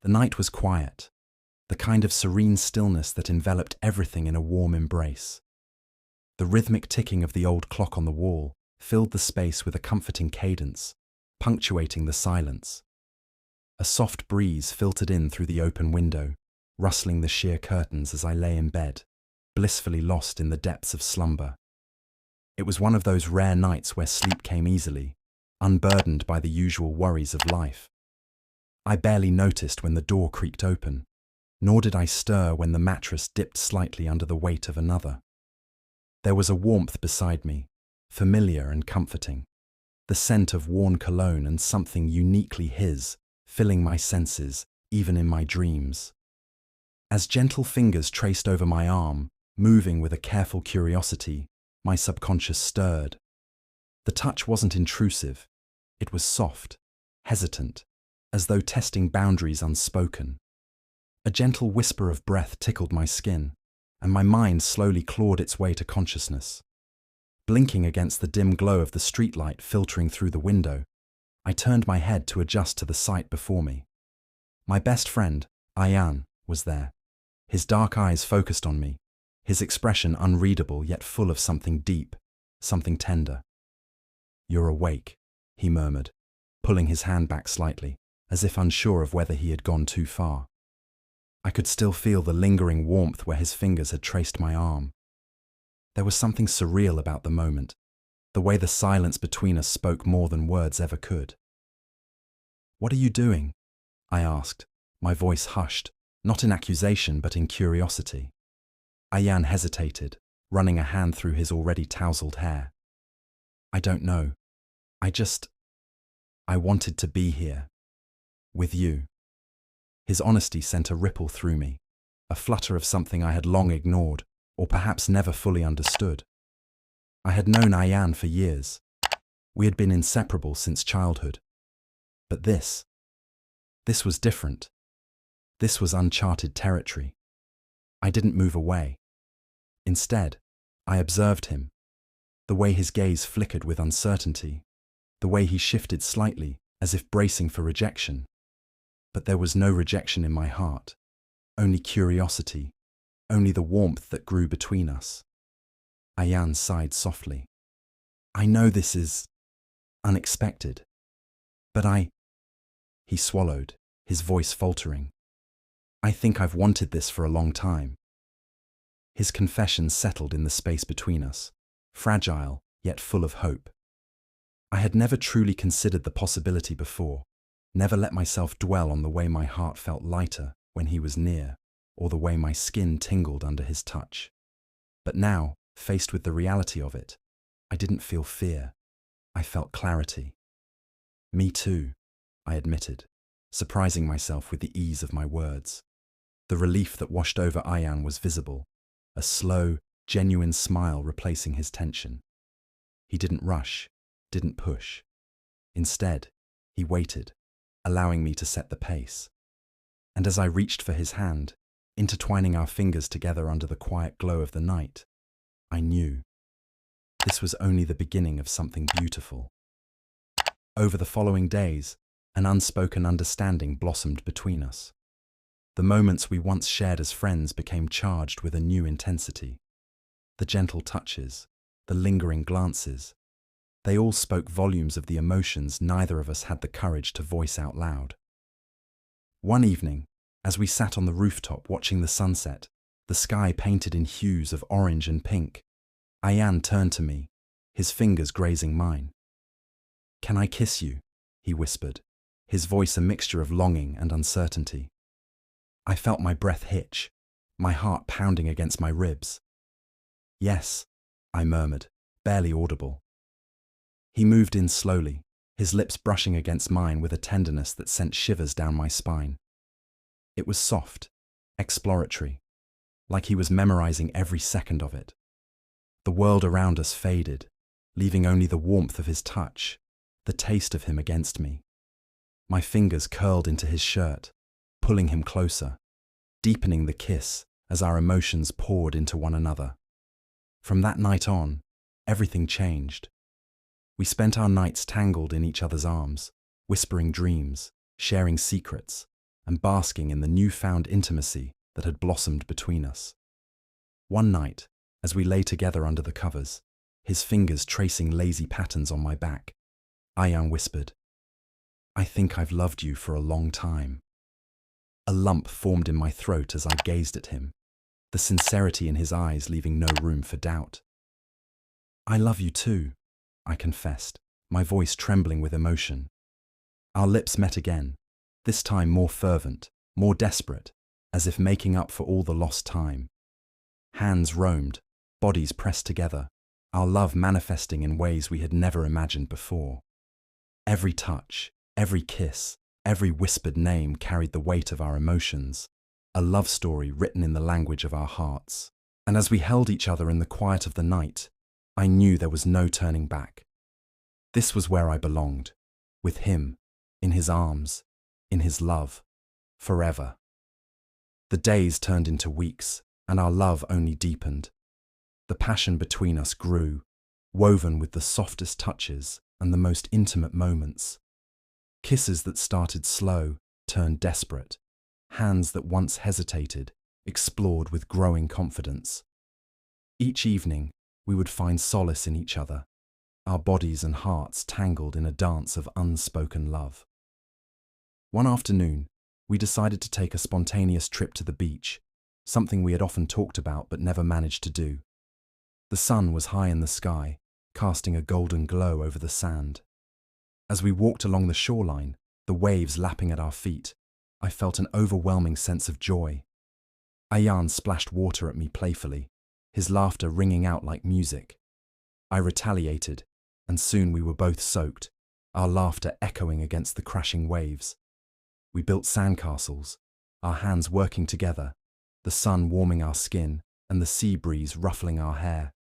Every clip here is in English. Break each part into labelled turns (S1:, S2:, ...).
S1: The night was quiet, the kind of serene stillness that enveloped everything in a warm embrace. The rhythmic ticking of the old clock on the wall filled the space with a comforting cadence, punctuating the silence. A soft breeze filtered in through the open window, rustling the sheer curtains as I lay in bed, blissfully lost in the depths of slumber. It was one of those rare nights where sleep came easily, unburdened by the usual worries of life. I barely noticed when the door creaked open, nor did I stir when the mattress dipped slightly under the weight of another. There was a warmth beside me, familiar and comforting, the scent of worn cologne and something uniquely his, filling my senses, even in my dreams. As gentle fingers traced over my arm, moving with a careful curiosity, my subconscious stirred. The touch wasn't intrusive. It was soft, hesitant, as though testing boundaries unspoken. A gentle whisper of breath tickled my skin, and my mind slowly clawed its way to consciousness. Blinking against the dim glow of the streetlight filtering through the window, I turned my head to adjust to the sight before me. My best friend, Ayan, was there, his dark eyes focused on me, his expression unreadable yet full of something deep, something tender. "You're awake," he murmured, pulling his hand back slightly, as if unsure of whether he had gone too far. I could still feel the lingering warmth where his fingers had traced my arm. There was something surreal about the moment, the way the silence between us spoke more than words ever could. "What are you doing?" I asked, my voice hushed, not in accusation but in curiosity. Ayan hesitated, running a hand through his already tousled hair. "I don't know. I wanted to be here. With you." His honesty sent a ripple through me, a flutter of something I had long ignored, or perhaps never fully understood. I had known Ayan for years. We had been inseparable since childhood. But this was different. This was uncharted territory. I didn't move away. Instead, I observed him, the way his gaze flickered with uncertainty, the way he shifted slightly as if bracing for rejection. But there was no rejection in my heart, only curiosity, only the warmth that grew between us. Ayan sighed softly. "I know this is unexpected, but He swallowed, his voice faltering. "I think I've wanted this for a long time." His confession settled in the space between us, fragile yet full of hope. I had never truly considered the possibility before, never let myself dwell on the way my heart felt lighter when he was near, or the way my skin tingled under his touch. But now, faced with the reality of it, I didn't feel fear. I felt clarity. "Me too," I admitted, surprising myself with the ease of my words. The relief that washed over Ayan was visible, a slow, genuine smile replacing his tension. He didn't rush, didn't push. Instead, he waited, allowing me to set the pace. And as I reached for his hand, intertwining our fingers together under the quiet glow of the night, I knew this was only the beginning of something beautiful. Over the following days, an unspoken understanding blossomed between us. The moments we once shared as friends became charged with a new intensity. The gentle touches, the lingering glances, they all spoke volumes of the emotions neither of us had the courage to voice out loud. One evening, as we sat on the rooftop watching the sunset, the sky painted in hues of orange and pink, Ayan turned to me, his fingers grazing mine. "Can I kiss you?" he whispered, his voice a mixture of longing and uncertainty. I felt my breath hitch, my heart pounding against my ribs. "Yes," I murmured, barely audible. He moved in slowly, his lips brushing against mine with a tenderness that sent shivers down my spine. It was soft, exploratory, like he was memorizing every second of it. The world around us faded, leaving only the warmth of his touch, the taste of him against me. My fingers curled into his shirt, pulling him closer, deepening the kiss as our emotions poured into one another. From that night on, everything changed. We spent our nights tangled in each other's arms, whispering dreams, sharing secrets, and basking in the newfound intimacy that had blossomed between us. One night, as we lay together under the covers, his fingers tracing lazy patterns on my back, Ayan whispered, "I think I've loved you for a long time." A lump formed in my throat as I gazed at him, the sincerity in his eyes leaving no room for doubt. "I love you too," I confessed, my voice trembling with emotion. Our lips met again, this time more fervent, more desperate, as if making up for all the lost time. Hands roamed, bodies pressed together, our love manifesting in ways we had never imagined before. Every touch, every kiss, every whispered name carried the weight of our emotions, a love story written in the language of our hearts. And as we held each other in the quiet of the night, I knew there was no turning back. This was where I belonged, with him, in his arms, in his love, forever. The days turned into weeks, and our love only deepened. The passion between us grew, woven with the softest touches and the most intimate moments. Kisses that started slow turned desperate. Hands that once hesitated explored with growing confidence. Each evening, we would find solace in each other, our bodies and hearts tangled in a dance of unspoken love. One afternoon, we decided to take a spontaneous trip to the beach, something we had often talked about but never managed to do. The sun was high in the sky, casting a golden glow over the sand. As we walked along the shoreline, the waves lapping at our feet, I felt an overwhelming sense of joy. Ayan splashed water at me playfully, his laughter ringing out like music. I retaliated, and soon we were both soaked, our laughter echoing against the crashing waves. We built sandcastles, our hands working together, the sun warming our skin and the sea breeze ruffling our hair.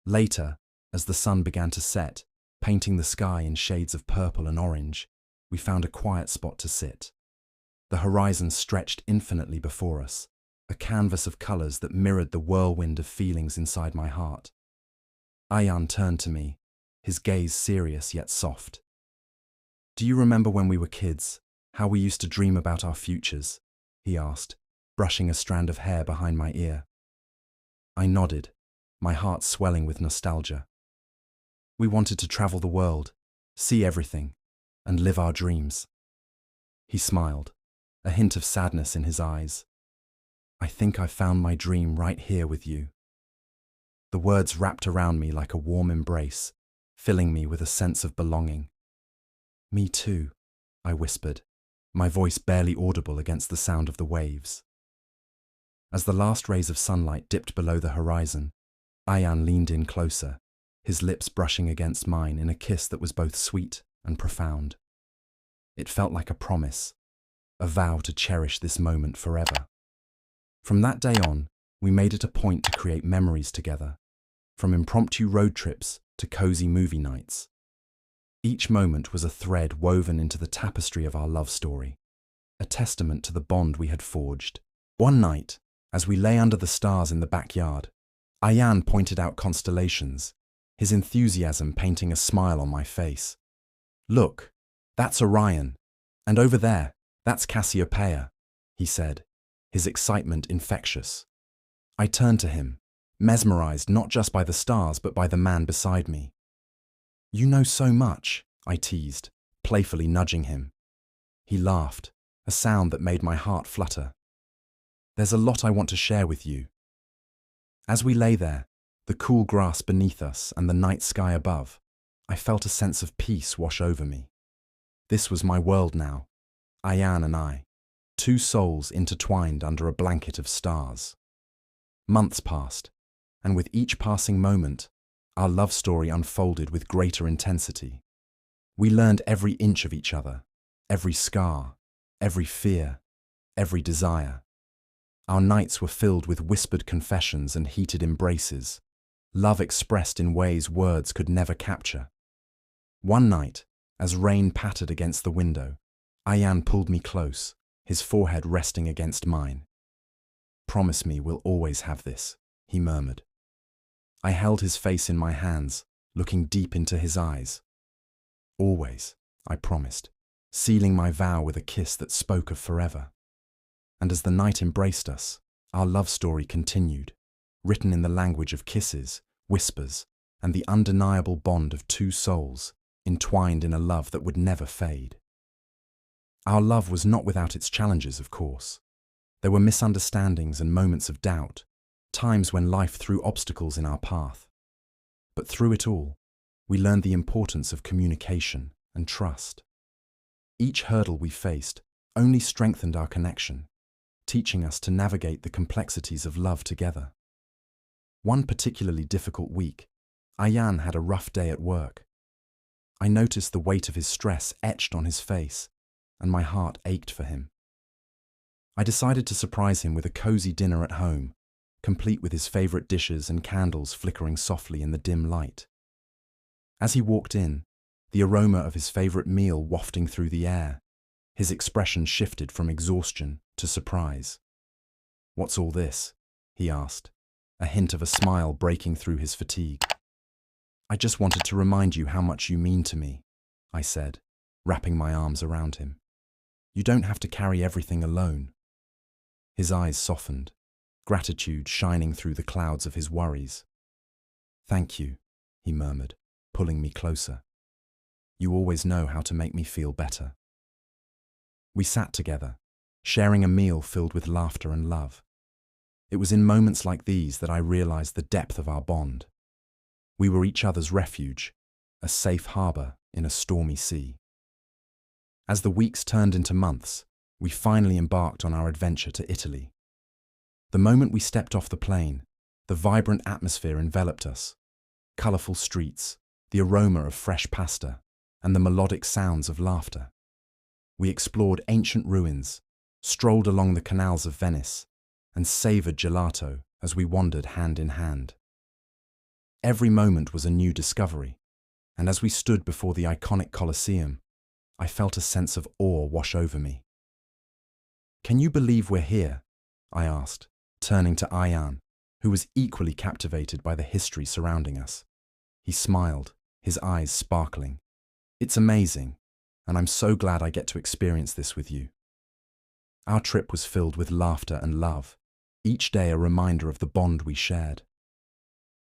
S1: Later, as the sun began to set, painting the sky in shades of purple and orange, we found a quiet spot to sit. The horizon stretched infinitely before us, a canvas of colours that mirrored the whirlwind of feelings inside my heart. Ayan turned to me, his gaze serious yet soft. "Do you remember when we were kids, how we used to dream about our futures?" he asked, brushing a strand of hair behind my ear. I nodded, my heart swelling with nostalgia. We wanted to travel the world, see everything, and live our dreams. He smiled, a hint of sadness in his eyes. "I think I found my dream right here with you." The words wrapped around me like a warm embrace, filling me with a sense of belonging. "Me too," I whispered, my voice barely audible against the sound of the waves. As the last rays of sunlight dipped below the horizon, Ayan leaned in closer, his lips brushing against mine in a kiss that was both sweet and profound. It felt like a promise, a vow to cherish this moment forever. From that day on, we made it a point to create memories together, from impromptu road trips to cozy movie nights. Each moment was a thread woven into the tapestry of our love story, a testament to the bond we had forged. One night, as we lay under the stars in the backyard, Ayan pointed out constellations, his enthusiasm painting a smile on my face. "Look, that's Orion, and over there, that's Cassiopeia," he said, his excitement infectious. I turned to him, mesmerized not just by the stars but by the man beside me. "You know so much," I teased, playfully nudging him. He laughed, a sound that made my heart flutter. "There's a lot I want to share with you." As we lay there, the cool grass beneath us and the night sky above, I felt a sense of peace wash over me. This was my world now, Ayan and I, two souls intertwined under a blanket of stars. Months passed, and with each passing moment, our love story unfolded with greater intensity. We learned every inch of each other, every scar, every fear, every desire. Our nights were filled with whispered confessions and heated embraces, love expressed in ways words could never capture. One night, as rain pattered against the window, Ayan pulled me close, his forehead resting against mine. "Promise me we'll always have this," he murmured. I held his face in my hands, looking deep into his eyes. "Always," I promised, sealing my vow with a kiss that spoke of forever. And as the night embraced us, our love story continued, written in the language of kisses, whispers, and the undeniable bond of two souls, entwined in a love that would never fade. Our love was not without its challenges, of course. There were misunderstandings and moments of doubt, times when life threw obstacles in our path. But through it all, we learned the importance of communication and trust. Each hurdle we faced only strengthened our connection, teaching us to navigate the complexities of love together. One particularly difficult week, Ayan had a rough day at work. I noticed the weight of his stress etched on his face, and my heart ached for him. I decided to surprise him with a cozy dinner at home, complete with his favorite dishes and candles flickering softly in the dim light. As he walked in, the aroma of his favorite meal wafting through the air, his expression shifted from exhaustion to surprise. "What's all this?" he asked, a hint of a smile breaking through his fatigue. "I just wanted to remind you how much you mean to me," I said, wrapping my arms around him. "You don't have to carry everything alone." His eyes softened, gratitude shining through the clouds of his worries. "Thank you," he murmured, pulling me closer. "You always know how to make me feel better." We sat together, sharing a meal filled with laughter and love. It was in moments like these that I realized the depth of our bond. We were each other's refuge, a safe harbor in a stormy sea. As the weeks turned into months, we finally embarked on our adventure to Italy. The moment we stepped off the plane, the vibrant atmosphere enveloped us. Colorful streets, the aroma of fresh pasta, and the melodic sounds of laughter. We explored ancient ruins, strolled along the canals of Venice, and savored gelato as we wandered hand in hand. Every moment was a new discovery, and as we stood before the iconic Colosseum, I felt a sense of awe wash over me. "Can you believe we're here?" I asked, turning to Ayan, who was equally captivated by the history surrounding us. He smiled, his eyes sparkling. "It's amazing, and I'm so glad I get to experience this with you." Our trip was filled with laughter and love, each day a reminder of the bond we shared.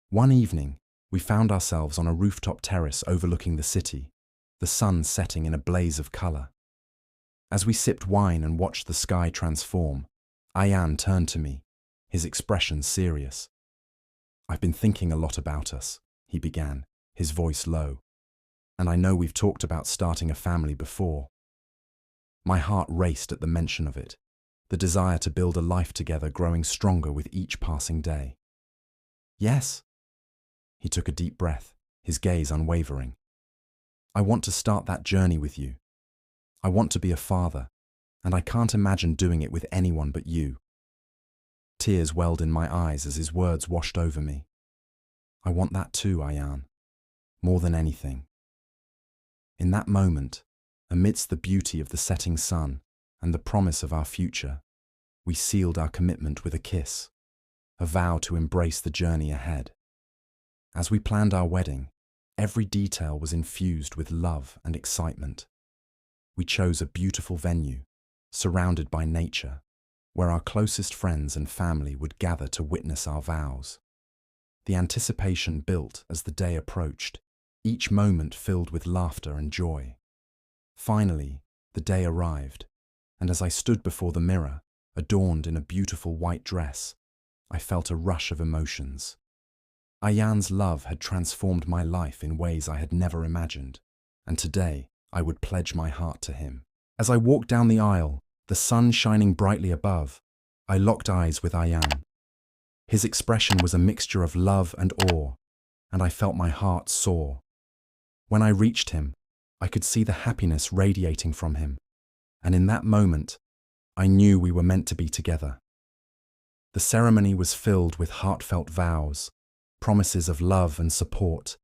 S1: One evening, we found ourselves on a rooftop terrace overlooking the city, the sun setting in a blaze of color. As we sipped wine and watched the sky transform, Ayan turned to me, his expression serious. "I've been thinking a lot about us," he began, his voice low. "And I know we've talked about starting a family before." My heart raced at the mention of it, the desire to build a life together growing stronger with each passing day. "Yes." He took a deep breath, his gaze unwavering. "I want to start that journey with you. I want to be a father, and I can't imagine doing it with anyone but you." Tears welled in my eyes as his words washed over me. "I want that too, Ayan. More than anything." In that moment, amidst the beauty of the setting sun and the promise of our future, we sealed our commitment with a kiss, a vow to embrace the journey ahead. As we planned our wedding, every detail was infused with love and excitement. We chose a beautiful venue, surrounded by nature, where our closest friends and family would gather to witness our vows. The anticipation built as the day approached, each moment filled with laughter and joy. Finally, the day arrived, and as I stood before the mirror, adorned in a beautiful white dress, I felt a rush of emotions. Ayan's love had transformed my life in ways I had never imagined, and today I would pledge my heart to him. As I walked down the aisle, the sun shining brightly above, I locked eyes with Ayan. His expression was a mixture of love and awe, and I felt my heart soar. When I reached him, I could see the happiness radiating from him, and in that moment, I knew we were meant to be together. The ceremony was filled with heartfelt vows, promises of love and support,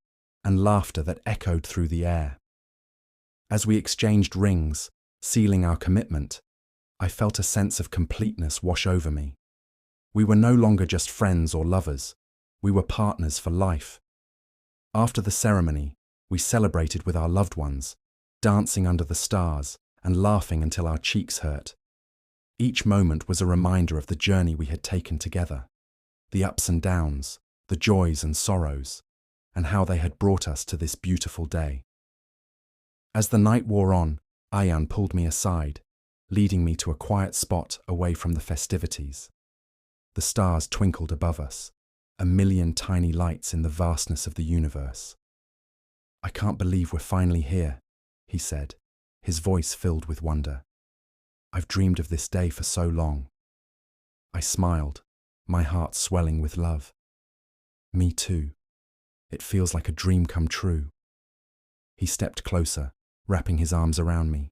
S1: and laughter that echoed through the air. As we exchanged rings, sealing our commitment, I felt a sense of completeness wash over me. We were no longer just friends or lovers, we were partners for life. After the ceremony, we celebrated with our loved ones, dancing under the stars and laughing until our cheeks hurt. Each moment was a reminder of the journey we had taken together, the ups and downs, the joys and sorrows, and how they had brought us to this beautiful day. As the night wore on, Ayan pulled me aside, leading me to a quiet spot away from the festivities. The stars twinkled above us, a million tiny lights in the vastness of the universe. "I can't believe we're finally here," he said, his voice filled with wonder. "I've dreamed of this day for so long." I smiled, my heart swelling with love. "Me too. It feels like a dream come true." He stepped closer, wrapping his arms around me.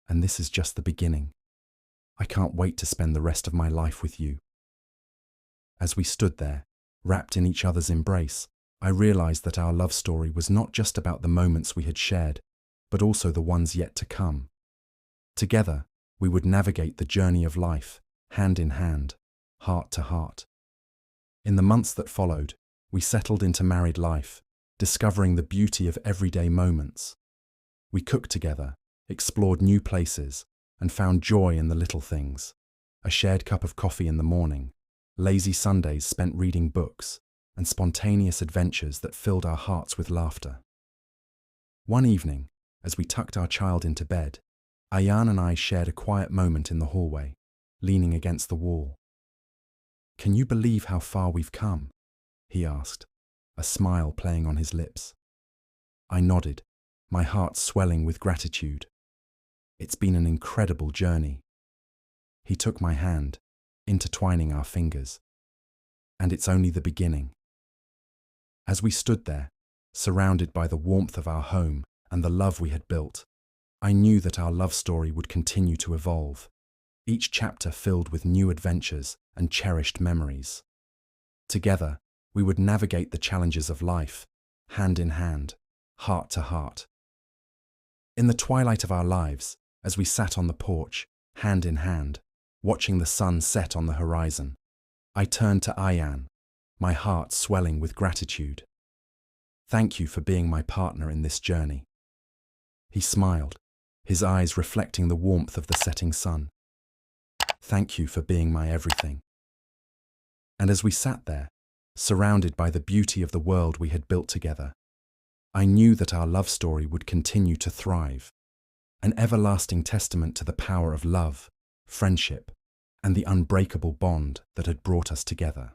S1: "And this is just the beginning. I can't wait to spend the rest of my life with you." As we stood there, wrapped in each other's embrace, I realized that our love story was not just about the moments we had shared, but also the ones yet to come. Together, we would navigate the journey of life, hand in hand, heart to heart. In the months that followed, we settled into married life, discovering the beauty of everyday moments. We cooked together, explored new places, and found joy in the little things. A shared cup of coffee in the morning, lazy Sundays spent reading books, and spontaneous adventures that filled our hearts with laughter. One evening, as we tucked our child into bed, Ayan and I shared a quiet moment in the hallway, leaning against the wall. "Can you believe how far we've come?" he asked, a smile playing on his lips. I nodded, my heart swelling with gratitude. "It's been an incredible journey." He took my hand, intertwining our fingers. "And it's only the beginning." As we stood there, surrounded by the warmth of our home and the love we had built, I knew that our love story would continue to evolve, each chapter filled with new adventures and cherished memories. Together, we would navigate the challenges of life, hand in hand, heart to heart. In the twilight of our lives, as we sat on the porch, hand in hand, watching the sun set on the horizon, I turned to Ayan, my heart swelling with gratitude. "Thank you for being my partner in this journey." He smiled, his eyes reflecting the warmth of the setting sun. "Thank you for being my everything." And as we sat there, surrounded by the beauty of the world we had built together, I knew that our love story would continue to thrive, an everlasting testament to the power of love, friendship, and the unbreakable bond that had brought us together.